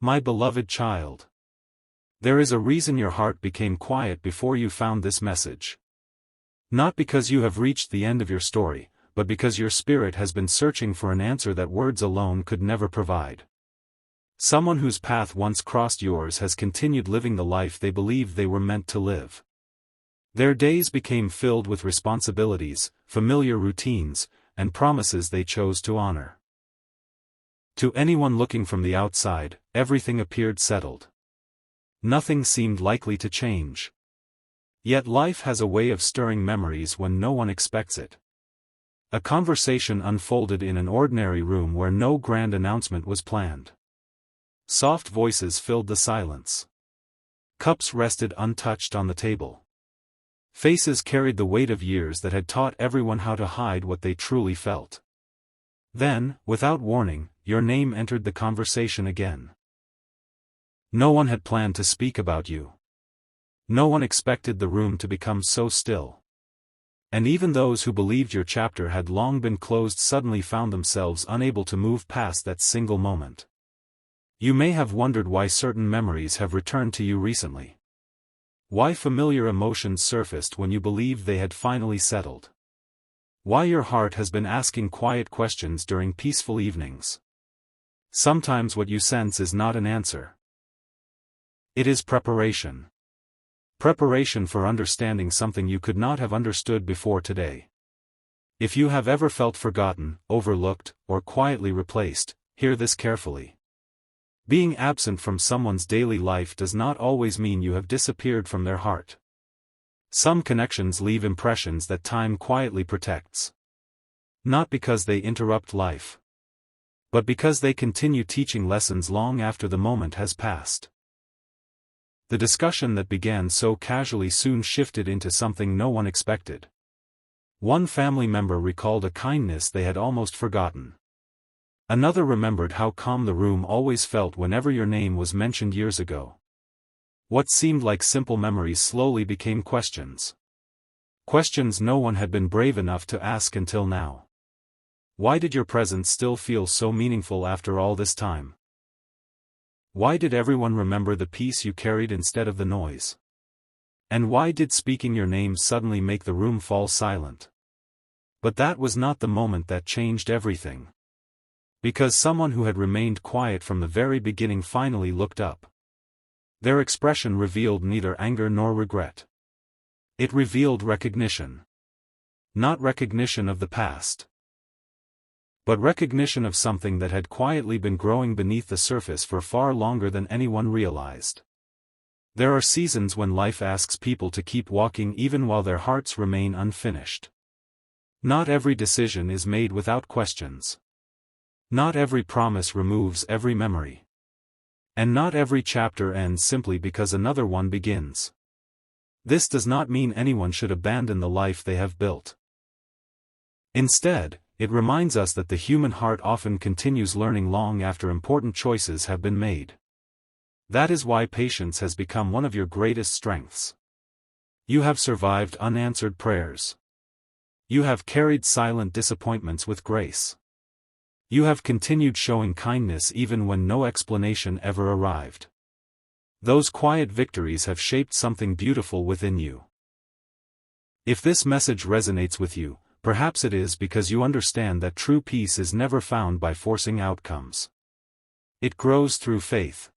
My beloved child. There is a reason your heart became quiet before you found this message. Not because you have reached the end of your story, but because your spirit has been searching for an answer that words alone could never provide. Someone whose path once crossed yours has continued living the life they believed they were meant to live. Their days became filled with responsibilities, familiar routines, and promises they chose to honor. To anyone looking from the outside, everything appeared settled. Nothing seemed likely to change. Yet life has a way of stirring memories when no one expects it. A conversation unfolded in an ordinary room where no grand announcement was planned. Soft voices filled the silence. Cups rested untouched on the table. Faces carried the weight of years that had taught everyone how to hide what they truly felt. Then, without warning, your name entered the conversation again. No one had planned to speak about you. No one expected the room to become so still. And even those who believed your chapter had long been closed suddenly found themselves unable to move past that single moment. You may have wondered why certain memories have returned to you recently. Why familiar emotions surfaced when you believed they had finally settled. Why your heart has been asking quiet questions during peaceful evenings. Sometimes what you sense is not an answer. It is preparation. Preparation for understanding something you could not have understood before today. If you have ever felt forgotten, overlooked, or quietly replaced, hear this carefully. Being absent from someone's daily life does not always mean you have disappeared from their heart. Some connections leave impressions that time quietly protects. Not because they interrupt life, but because they continue teaching lessons long after the moment has passed. The discussion that began so casually soon shifted into something no one expected. One family member recalled a kindness they had almost forgotten. Another remembered how calm the room always felt whenever your name was mentioned years ago. What seemed like simple memories slowly became questions. Questions no one had been brave enough to ask until now. Why did your presence still feel so meaningful after all this time? Why did everyone remember the peace you carried instead of the noise? And why did speaking your name suddenly make the room fall silent? But that was not the moment that changed everything. Because someone who had remained quiet from the very beginning finally looked up. Their expression revealed neither anger nor regret. It revealed recognition. Not recognition of the past, but recognition of something that had quietly been growing beneath the surface for far longer than anyone realized. There are seasons when life asks people to keep walking even while their hearts remain unfinished. Not every decision is made without questions. Not every promise removes every memory. And not every chapter ends simply because another one begins. This does not mean anyone should abandon the life they have built. Instead, it reminds us that the human heart often continues learning long after important choices have been made. That is why patience has become one of your greatest strengths. You have survived unanswered prayers. You have carried silent disappointments with grace. You have continued showing kindness even when no explanation ever arrived. Those quiet victories have shaped something beautiful within you. If this message resonates with you, perhaps it is because you understand that true peace is never found by forcing outcomes. It grows through faith.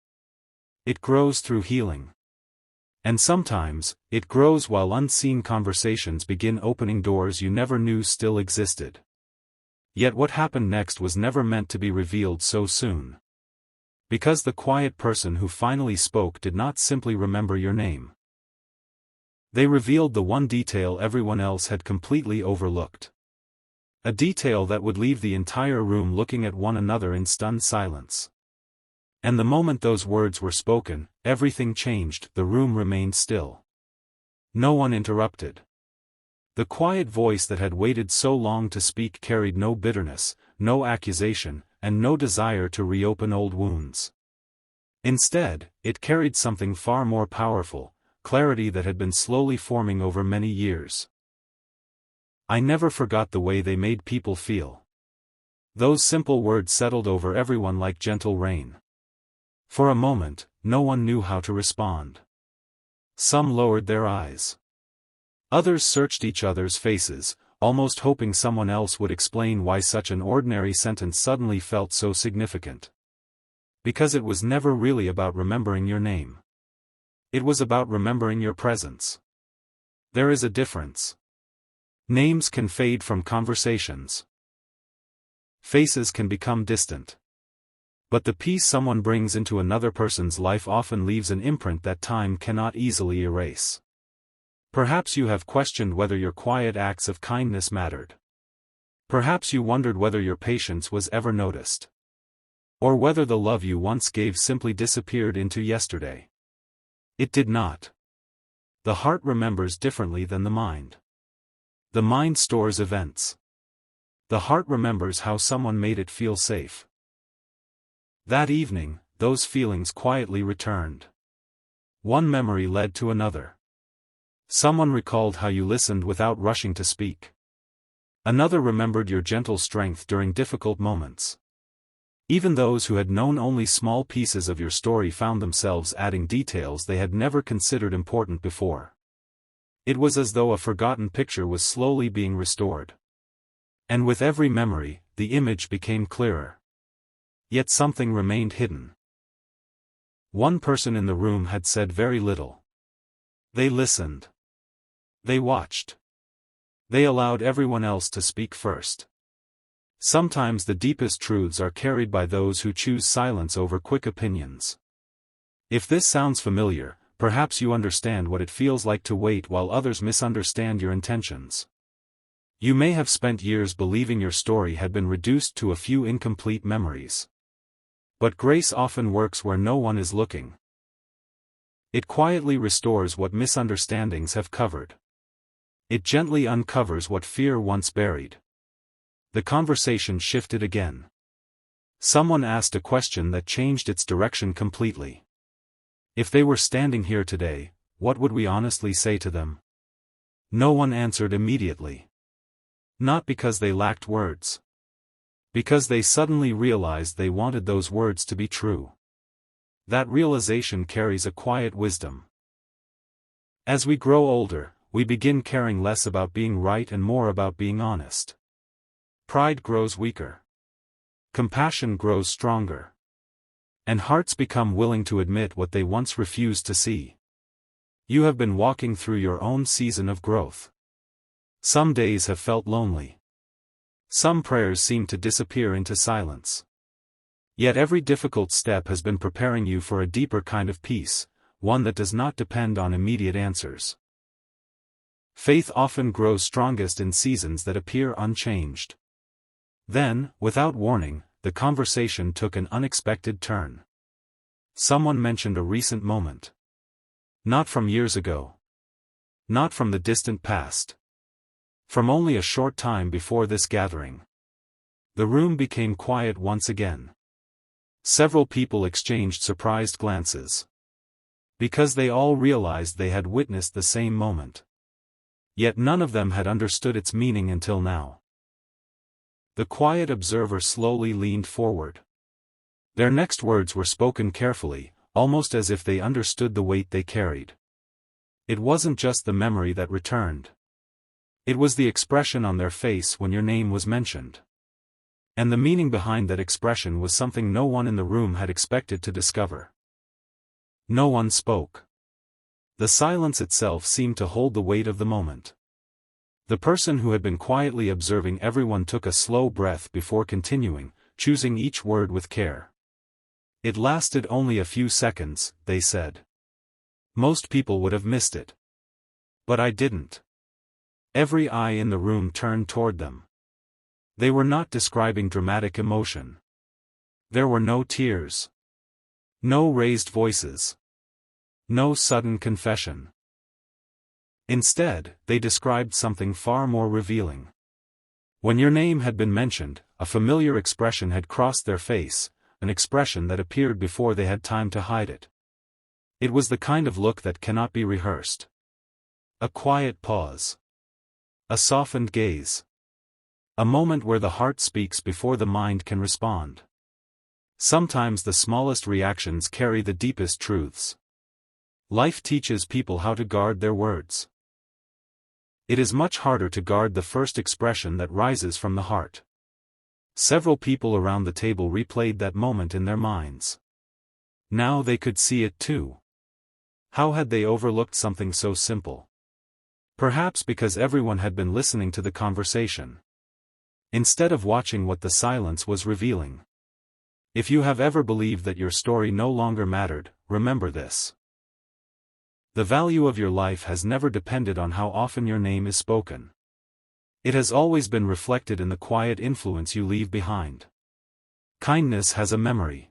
It grows through healing. And sometimes, it grows while unseen conversations begin opening doors you never knew still existed. Yet what happened next was never meant to be revealed so soon. Because the quiet person who finally spoke did not simply remember your name. They revealed the one detail everyone else had completely overlooked. A detail that would leave the entire room looking at one another in stunned silence. And the moment those words were spoken, everything changed. The room remained still. No one interrupted. The quiet voice that had waited so long to speak carried no bitterness, no accusation, and no desire to reopen old wounds. Instead, it carried something far more powerful, clarity that had been slowly forming over many years. I never forgot the way they made people feel. Those simple words settled over everyone like gentle rain. For a moment, no one knew how to respond. Some lowered their eyes. Others searched each other's faces, almost hoping someone else would explain why such an ordinary sentence suddenly felt so significant. Because it was never really about remembering your name. It was about remembering your presence. There is a difference. Names can fade from conversations. Faces can become distant. But the peace someone brings into another person's life often leaves an imprint that time cannot easily erase. Perhaps you have questioned whether your quiet acts of kindness mattered. Perhaps you wondered whether your patience was ever noticed. Or whether the love you once gave simply disappeared into yesterday. It did not. The heart remembers differently than the mind. The mind stores events. The heart remembers how someone made it feel safe. That evening, those feelings quietly returned. One memory led to another. Someone recalled how you listened without rushing to speak. Another remembered your gentle strength during difficult moments. Even those who had known only small pieces of your story found themselves adding details they had never considered important before. It was as though a forgotten picture was slowly being restored. And with every memory, the image became clearer. Yet something remained hidden. One person in the room had said very little. They listened. They watched. They allowed everyone else to speak first. Sometimes the deepest truths are carried by those who choose silence over quick opinions. If this sounds familiar, perhaps you understand what it feels like to wait while others misunderstand your intentions. You may have spent years believing your story had been reduced to a few incomplete memories. But grace often works where no one is looking. It quietly restores what misunderstandings have covered. It gently uncovers what fear once buried. The conversation shifted again. Someone asked a question that changed its direction completely. If they were standing here today, what would we honestly say to them? No one answered immediately. Not because they lacked words. Because they suddenly realized they wanted those words to be true. That realization carries a quiet wisdom. As we grow older, we begin caring less about being right and more about being honest. Pride grows weaker. Compassion grows stronger. And hearts become willing to admit what they once refused to see. You have been walking through your own season of growth. Some days have felt lonely. Some prayers seem to disappear into silence. Yet every difficult step has been preparing you for a deeper kind of peace, one that does not depend on immediate answers. Faith often grows strongest in seasons that appear unchanged. Then, without warning, the conversation took an unexpected turn. Someone mentioned a recent moment. Not from years ago. Not from the distant past. From only a short time before this gathering. The room became quiet once again. Several people exchanged surprised glances. Because they all realized they had witnessed the same moment. Yet none of them had understood its meaning until now. The quiet observer slowly leaned forward. Their next words were spoken carefully, almost as if they understood the weight they carried. It wasn't just the memory that returned. It was the expression on their face when your name was mentioned. And the meaning behind that expression was something no one in the room had expected to discover. No one spoke. The silence itself seemed to hold the weight of the moment. The person who had been quietly observing everyone took a slow breath before continuing, choosing each word with care. It lasted only a few seconds, they said. Most people would have missed it. But I didn't. Every eye in the room turned toward them. They were not describing dramatic emotion. There were no tears. No raised voices. No sudden confession. Instead, they described something far more revealing. When your name had been mentioned, a familiar expression had crossed their face, an expression that appeared before they had time to hide it. It was the kind of look that cannot be rehearsed. A quiet pause. A softened gaze. A moment where the heart speaks before the mind can respond. Sometimes the smallest reactions carry the deepest truths. Life teaches people how to guard their words. It is much harder to guard the first expression that rises from the heart. Several people around the table replayed that moment in their minds. Now they could see it too. How had they overlooked something so simple? Perhaps because everyone had been listening to the conversation, instead of watching what the silence was revealing. If you have ever believed that your story no longer mattered, remember this. The value of your life has never depended on how often your name is spoken. It has always been reflected in the quiet influence you leave behind. Kindness has a memory.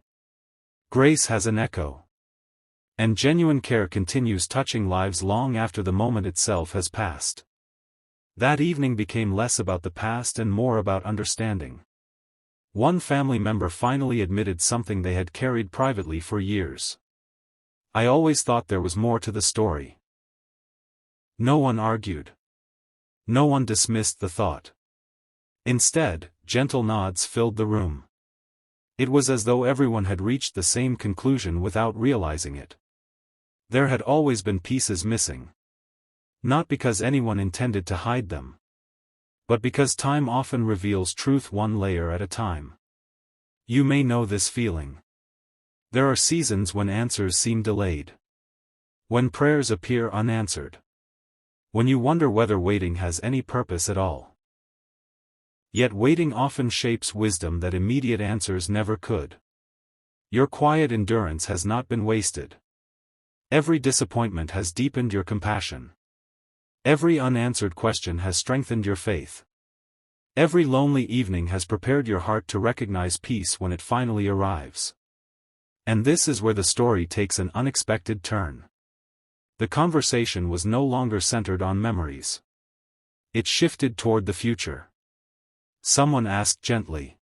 Grace has an echo. And genuine care continues touching lives long after the moment itself has passed. That evening became less about the past and more about understanding. One family member finally admitted something they had carried privately for years. I always thought there was more to the story. No one argued. No one dismissed the thought. Instead, gentle nods filled the room. It was as though everyone had reached the same conclusion without realizing it. There had always been pieces missing. Not because anyone intended to hide them, but because time often reveals truth one layer at a time. You may know this feeling. There are seasons when answers seem delayed. When prayers appear unanswered. When you wonder whether waiting has any purpose at all. Yet waiting often shapes wisdom that immediate answers never could. Your quiet endurance has not been wasted. Every disappointment has deepened your compassion. Every unanswered question has strengthened your faith. Every lonely evening has prepared your heart to recognize peace when it finally arrives. And this is where the story takes an unexpected turn. The conversation was no longer centered on memories. It shifted toward the future. Someone asked gently,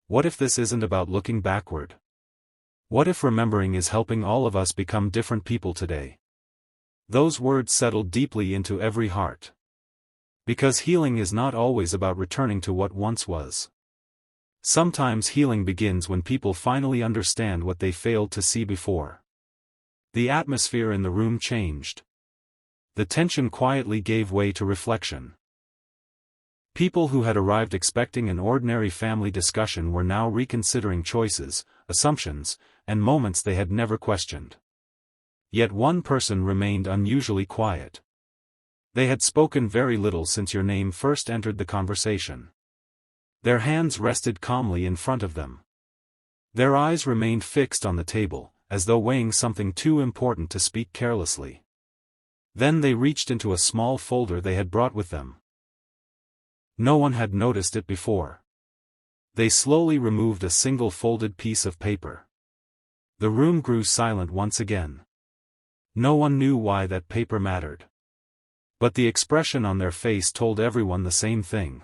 "What if this isn't about looking backward? What if remembering is helping all of us become different people today?" Those words settled deeply into every heart. Because healing is not always about returning to what once was. Sometimes healing begins when people finally understand what they failed to see before. The atmosphere in the room changed. The tension quietly gave way to reflection. People who had arrived expecting an ordinary family discussion were now reconsidering choices, assumptions, and moments they had never questioned. Yet one person remained unusually quiet. They had spoken very little since your name first entered the conversation. Their hands rested calmly in front of them. Their eyes remained fixed on the table, as though weighing something too important to speak carelessly. Then they reached into a small folder they had brought with them. No one had noticed it before. They slowly removed a single folded piece of paper. The room grew silent once again. No one knew why that paper mattered. But the expression on their face told everyone the same thing.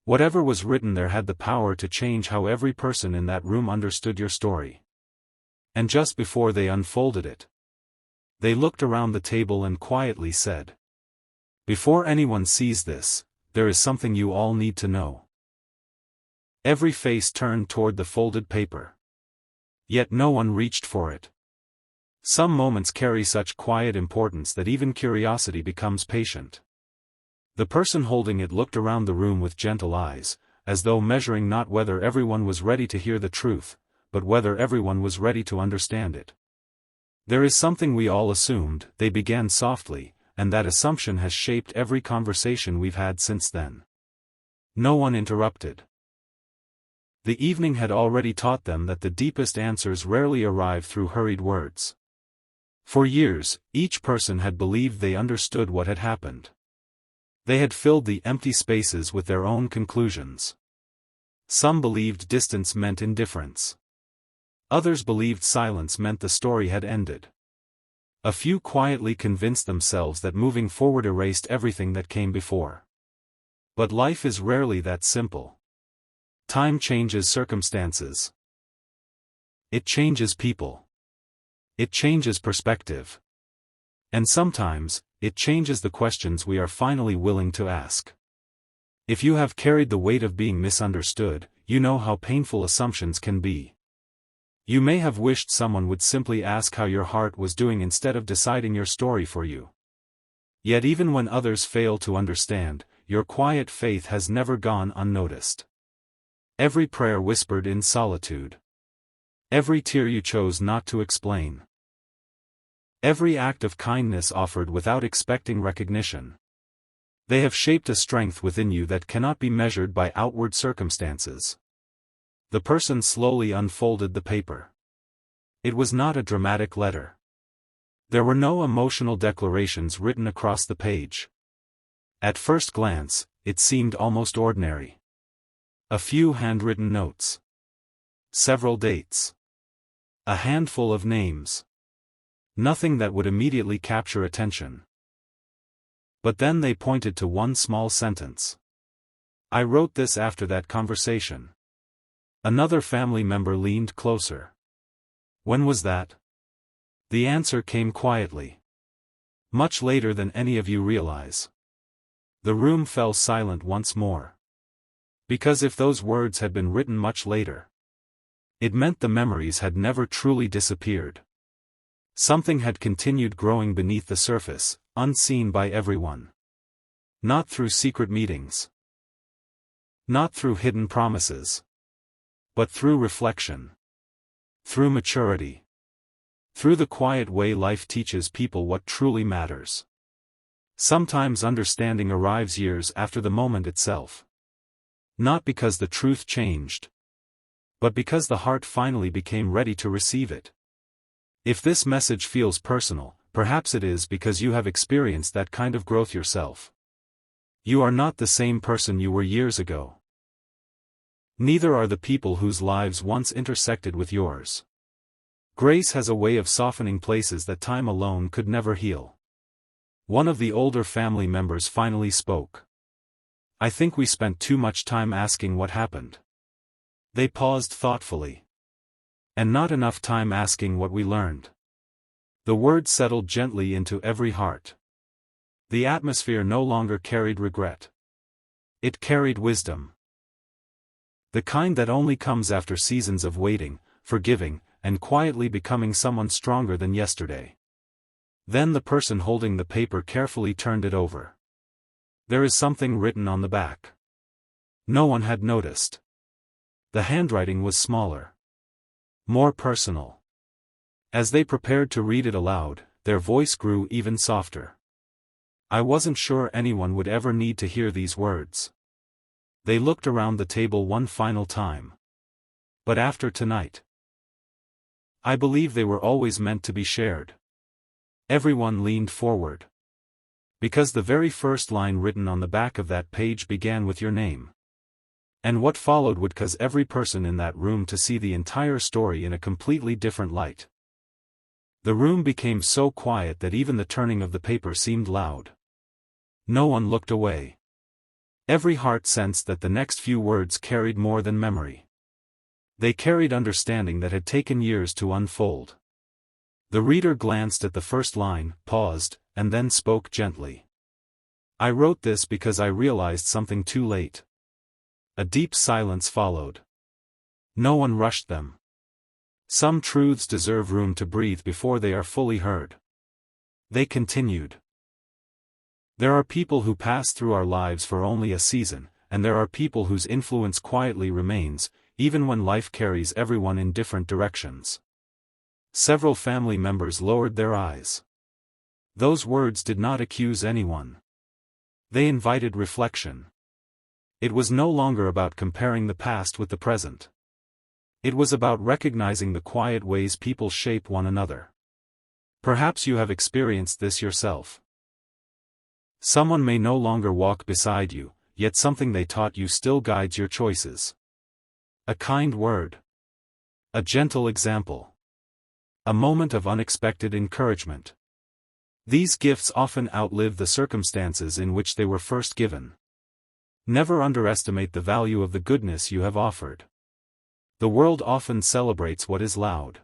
Whatever was written there had the power to change how every person in that room understood your story. And just before they unfolded it, they looked around the table and quietly said, "Before anyone sees this, there is something you all need to know." Every face turned toward the folded paper. Yet no one reached for it. Some moments carry such quiet importance that even curiosity becomes patient. The person holding it looked around the room with gentle eyes, as though measuring not whether everyone was ready to hear the truth, but whether everyone was ready to understand it. "There is something we all assumed," they began softly, "and that assumption has shaped every conversation we've had since then." No one interrupted. The evening had already taught them that the deepest answers rarely arrive through hurried words. For years, each person had believed they understood what had happened. They had filled the empty spaces with their own conclusions. Some believed distance meant indifference. Others believed silence meant the story had ended. A few quietly convinced themselves that moving forward erased everything that came before. But life is rarely that simple. Time changes circumstances. It changes people. It changes perspective. And sometimes, it changes the questions we are finally willing to ask. If you have carried the weight of being misunderstood, you know how painful assumptions can be. You may have wished someone would simply ask how your heart was doing instead of deciding your story for you. Yet even when others fail to understand, your quiet faith has never gone unnoticed. Every prayer whispered in solitude. Every tear you chose not to explain. Every act of kindness offered without expecting recognition. They have shaped a strength within you that cannot be measured by outward circumstances. The person slowly unfolded the paper. It was not a dramatic letter. There were no emotional declarations written across the page. At first glance, it seemed almost ordinary. A few handwritten notes. Several dates. A handful of names. Nothing that would immediately capture attention. But then they pointed to one small sentence. I wrote this after that conversation. Another family member leaned closer. When was that? The answer came quietly. Much later than any of you realize. The room fell silent once more. Because if those words had been written much later, it meant the memories had never truly disappeared. Something had continued growing beneath the surface, unseen by everyone. Not through secret meetings. Not through hidden promises. But through reflection. Through maturity. Through the quiet way life teaches people what truly matters. Sometimes understanding arrives years after the moment itself. Not because the truth changed, but because the heart finally became ready to receive it. If this message feels personal, perhaps it is because you have experienced that kind of growth yourself. You are not the same person you were years ago. Neither are the people whose lives once intersected with yours. Grace has a way of softening places that time alone could never heal. One of the older family members finally spoke. I think we spent too much time asking what happened. They paused thoughtfully. And not enough time asking what we learned. The words settled gently into every heart. The atmosphere no longer carried regret. It carried wisdom. The kind that only comes after seasons of waiting, forgiving, and quietly becoming someone stronger than yesterday. Then the person holding the paper carefully turned it over. There is something written on the back. No one had noticed. The handwriting was smaller. More personal. As they prepared to read it aloud, their voice grew even softer. I wasn't sure anyone would ever need to hear these words. They looked around the table one final time. But after tonight, I believe they were always meant to be shared. Everyone leaned forward. Because the very first line written on the back of that page began with your name. And what followed would cause every person in that room to see the entire story in a completely different light. The room became so quiet that even the turning of the paper seemed loud. No one looked away. Every heart sensed that the next few words carried more than memory. They carried understanding that had taken years to unfold. The reader glanced at the first line, paused, and then spoke gently. I wrote this because I realized something too late. A deep silence followed. No one rushed them. Some truths deserve room to breathe before they are fully heard. They continued. There are people who pass through our lives for only a season, and there are people whose influence quietly remains, even when life carries everyone in different directions. Several family members lowered their eyes. Those words did not accuse anyone. They invited reflection. It was no longer about comparing the past with the present. It was about recognizing the quiet ways people shape one another. Perhaps you have experienced this yourself. Someone may no longer walk beside you, yet something they taught you still guides your choices. A kind word. A gentle example. A moment of unexpected encouragement. These gifts often outlive the circumstances in which they were first given. Never underestimate the value of the goodness you have offered. The world often celebrates what is loud.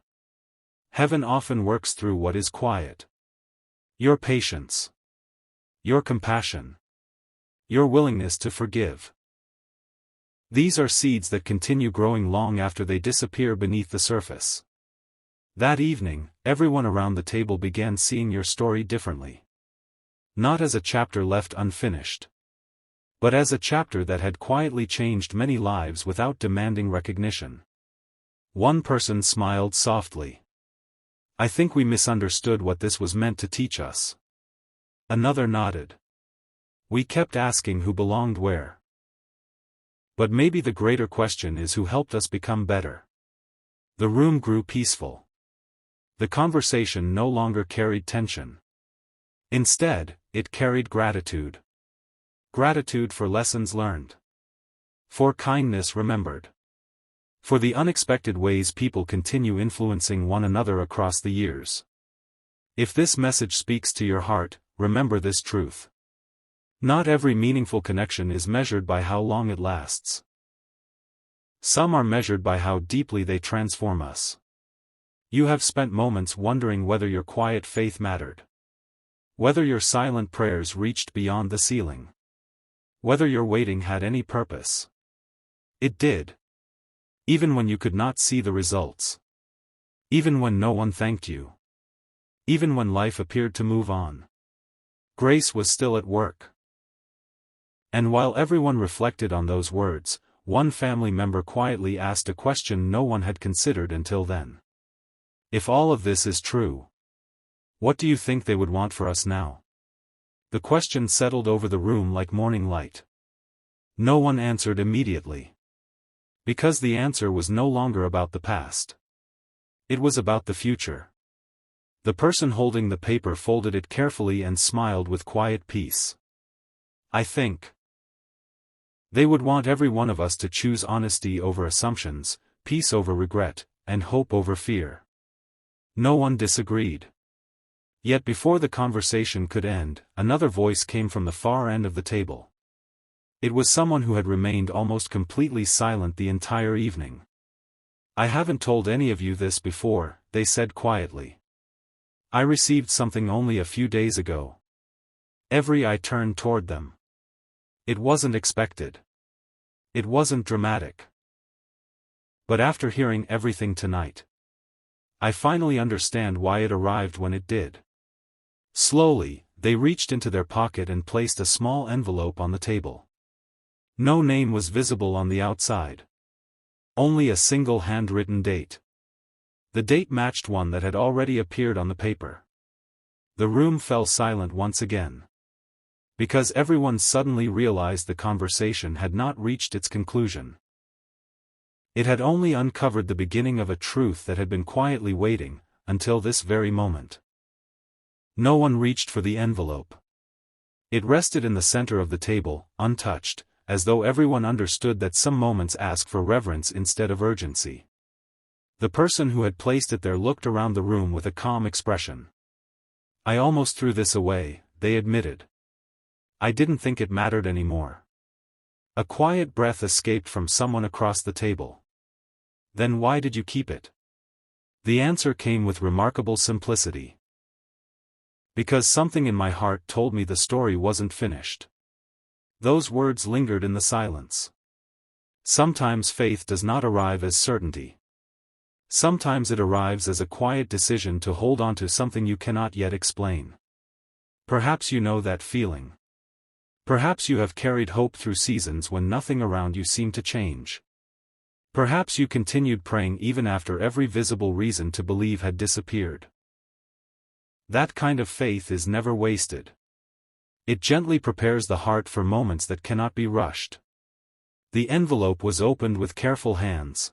Heaven often works through what is quiet. Your patience. Your compassion. Your willingness to forgive. These are seeds that continue growing long after they disappear beneath the surface. That evening, everyone around the table began seeing your story differently. Not as a chapter left unfinished, but as a chapter that had quietly changed many lives without demanding recognition. One person smiled softly. "I think we misunderstood what this was meant to teach us." Another nodded. "We kept asking who belonged where. But maybe the greater question is who helped us become better." The room grew peaceful. The conversation no longer carried tension. Instead, it carried gratitude. Gratitude for lessons learned. For kindness remembered. For the unexpected ways people continue influencing one another across the years. If this message speaks to your heart, remember this truth. Not every meaningful connection is measured by how long it lasts. Some are measured by how deeply they transform us. You have spent moments wondering whether your quiet faith mattered. Whether your silent prayers reached beyond the ceiling. Whether your waiting had any purpose. It did. Even when you could not see the results. Even when no one thanked you. Even when life appeared to move on. Grace was still at work. And while everyone reflected on those words, one family member quietly asked a question no one had considered until then. If all of this is true, what do you think they would want for us now? The question settled over the room like morning light. No one answered immediately. Because the answer was no longer about the past. It was about the future. The person holding the paper folded it carefully and smiled with quiet peace. "I think they would want every one of us to choose honesty over assumptions, peace over regret, and hope over fear." No one disagreed. Yet before the conversation could end, another voice came from the far end of the table. It was someone who had remained almost completely silent the entire evening. "I haven't told any of you this before," they said quietly. "I received something only a few days ago." Every eye turned toward them. It wasn't expected. It wasn't dramatic. But after hearing everything tonight, I finally understand why it arrived when it did. Slowly, they reached into their pocket and placed a small envelope on the table. No name was visible on the outside. Only a single handwritten date. The date matched one that had already appeared on the paper. The room fell silent once again. Because everyone suddenly realized the conversation had not reached its conclusion. It had only uncovered the beginning of a truth that had been quietly waiting, until this very moment. No one reached for the envelope. It rested in the center of the table, untouched, as though everyone understood that some moments ask for reverence instead of urgency. The person who had placed it there looked around the room with a calm expression. "I almost threw this away," they admitted. "I didn't think it mattered anymore." A quiet breath escaped from someone across the table. "Then why did you keep it?" The answer came with remarkable simplicity. "Because something in my heart told me the story wasn't finished." Those words lingered in the silence. Sometimes faith does not arrive as certainty. Sometimes it arrives as a quiet decision to hold on to something you cannot yet explain. Perhaps you know that feeling. Perhaps you have carried hope through seasons when nothing around you seemed to change. Perhaps you continued praying even after every visible reason to believe had disappeared. That kind of faith is never wasted. It gently prepares the heart for moments that cannot be rushed. The envelope was opened with careful hands.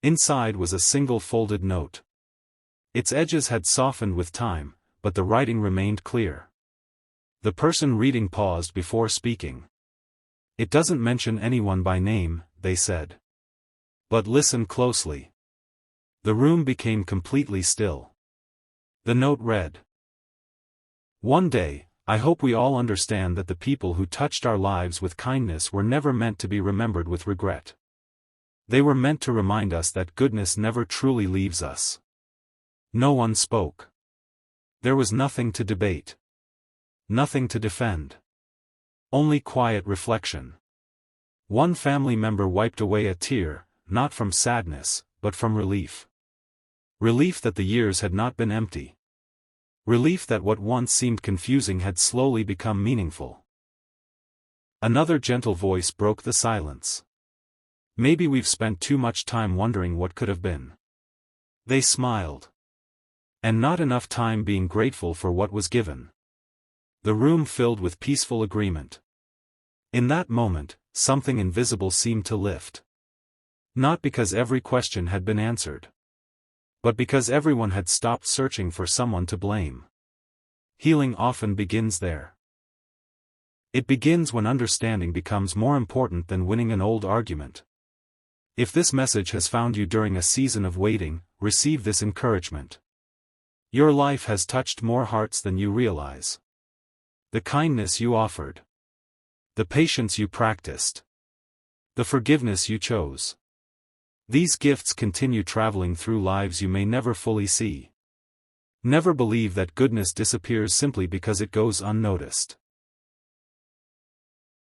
Inside was a single folded note. Its edges had softened with time, but the writing remained clear. The person reading paused before speaking. "It doesn't mention anyone by name," they said. "But listen closely." The room became completely still. The note read, "One day, I hope we all understand that the people who touched our lives with kindness were never meant to be remembered with regret. They were meant to remind us that goodness never truly leaves us." No one spoke. There was nothing to debate. Nothing to defend. Only quiet reflection. One family member wiped away a tear, not from sadness, but from relief. Relief that the years had not been empty. Relief that what once seemed confusing had slowly become meaningful. Another gentle voice broke the silence. Maybe we've spent too much time wondering what could have been. They smiled. And not enough time being grateful for what was given. The room filled with peaceful agreement. In that moment, something invisible seemed to lift. Not because every question had been answered, but because everyone had stopped searching for someone to blame. Healing often begins there. It begins when understanding becomes more important than winning an old argument. If this message has found you during a season of waiting, receive this encouragement. Your life has touched more hearts than you realize. The kindness you offered. The patience you practiced. The forgiveness you chose. These gifts continue traveling through lives you may never fully see. Never believe that goodness disappears simply because it goes unnoticed.